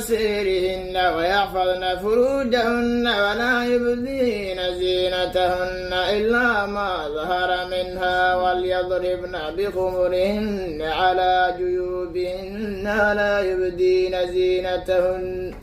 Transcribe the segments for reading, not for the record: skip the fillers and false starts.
بمسيرهن ويحفظن فروجهن ولا يبدين زينتهن إلا ما ظهر منها وليضربن بخمرهن على جيوبهن ولا يبدين زينتهن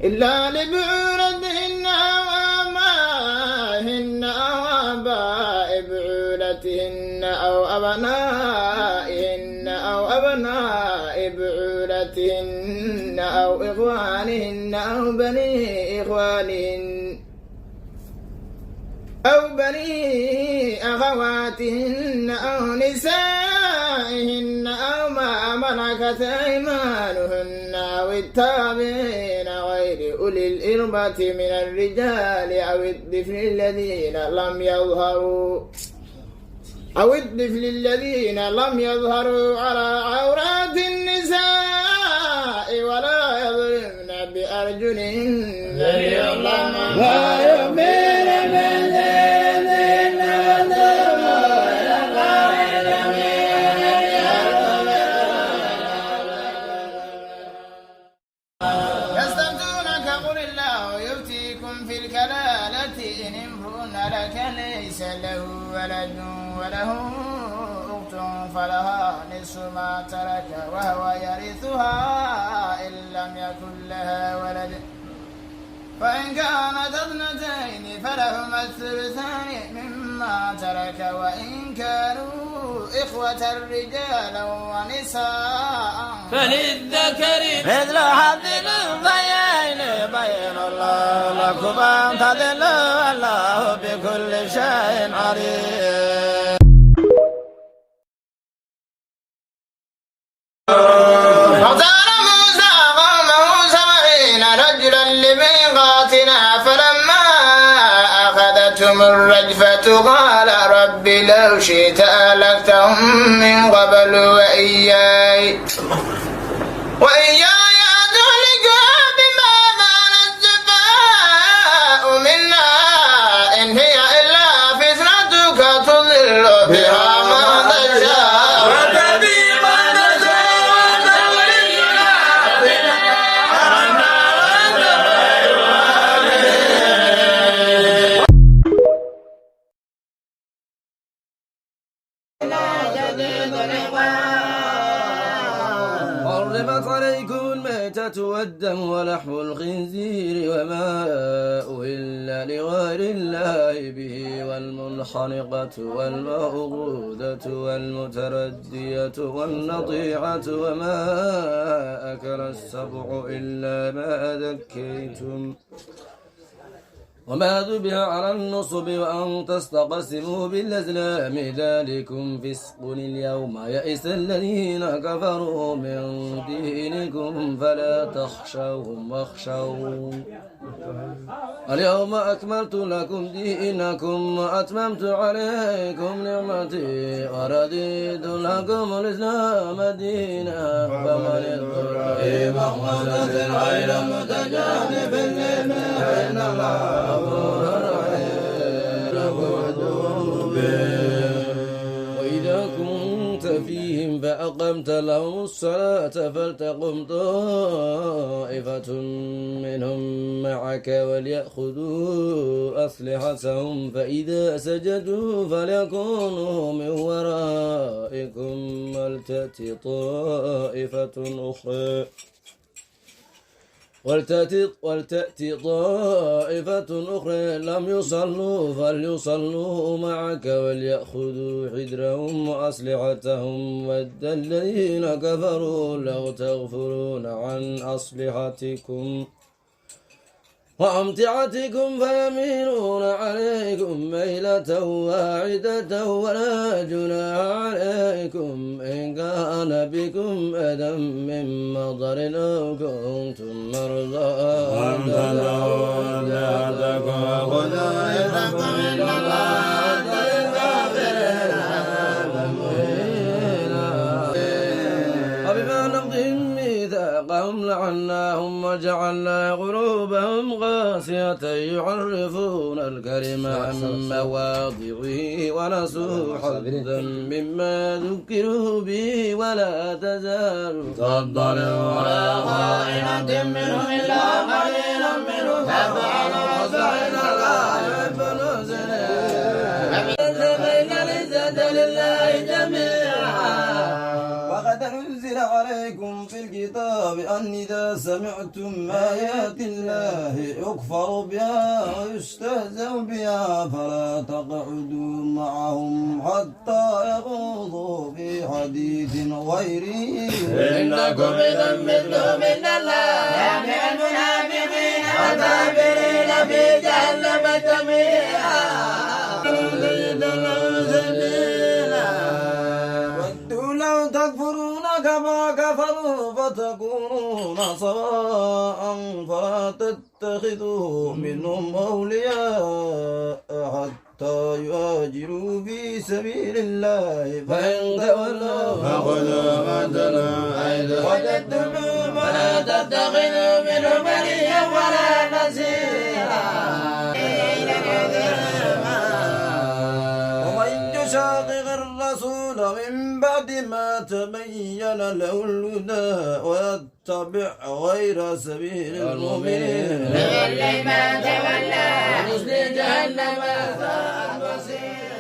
إلا لبعولتهن أو آبائهن أو آباء بعولتهن أو أبنائهن أو أبناء بعولتهن أو إخوانهن أو بني إخوانهن أو بني أخواتهن أو نسائهن أو ما ملكت أيمانهن أو التابعين غير أولي الإربة من الرجال أو الطفل الذين لم يظهروا على عورات النساء ولا يضربن بأرجلهن لا يؤمن يستفتونك قل الله يفتيكم في الكلالة إن امرؤ لك ليس له ولد وله أخت فلها نصف ما ترك وهو يرثها إن لم يكن لها ولد فإن كانت اثنتين فلهما الثلثان مما ترك وإن كانوا إخوة رجالا ونساء فللذكر مثل حظ الأنثيين بين الله لكم أن تضلوا الله بكل شيء عليم. فاختار موسى قومه 70 رجلا لميقاتنا فلما أخذتهم الرجفة قال رب لو شئت أهلكتهم من قبل وإياي أهلكوا بما فعل السفهاء منا إن هي إلا فتنتك تضل بها من تشاء وتهدي من حرمت عليكم الميتة والدم ولحم الخنزير وما أهل لغير الله به والمنخنقة والموقوذة والمتردية والنطيعة وما أكل السبع إلا ما ذكيتم وما ذبح على النصب وأن تستقسموا بالأزلام ذلكم فسق اليوم يئس الذين كفروا من دينكم فلا تخشوهم واخشون اليوم أكملت لكم دينكم وأتممت عليكم نعمتي ورضيت لكم الإسلام دينا فمن اضطر في مخمصة غير متجانف للإثم فإن الله وإذا كنت فيهم فأقمت لهم الصلاة فلتقم طائفة منهم معك وليأخذوا أسلحتهم فإذا سجدوا فليكونوا من ورائكم ولتأتي طائفة أخرى لم يصلوا فليصلوا معك وليأخذوا حذرهم وأسلحتهم ود الذين كفروا لو تغفلون عن أسلحتكم وأمتعتكم فيميلون عليكم ميلة واحدة ولا جناح عليكم إن كان بكم أذى من مطر أو كنتم مرضى أن تضعوا أسلحتكم وخذوا حذركم إن الله وبما نقضهم ميثاقهم لعناهم وجعلنا قلوبهم قاسية يحرفون الكلم عن مواضعه ونسوا حظا مما ذكروا به ولا تزال تطلع على خائنة منهم إلا قليلا منهم فافعلوا فإن الله يحب المحسنين فإن العزة لله جميعا. وقد أنزل عليكم في الكتاب أن إذا سمعتم آيات الله يكفر بها ويستهزأ بها فلا تقعدوا معهم حتى يخوضوا في حديث غيره إنكم إذا مثلهم إن الله جامع المنافقين والكافرين في جهنم جميعا. ودوا لو تكفرون كما كفروا فتكونون سواء فلا تتخذوا منهم أولياء حتى يهاجروا في سبيل الله فإن تولوا فخذوا ما تنهوا حيث وجدتموهم ولا تتخذوا منهم وليا ولا نصيرا. يشاقق الرسول من بعد ما تبين له الهدى ويتبع غير سبيل المؤمنين نولي ما تولى ونصلي جهنم ساءت مصيرا.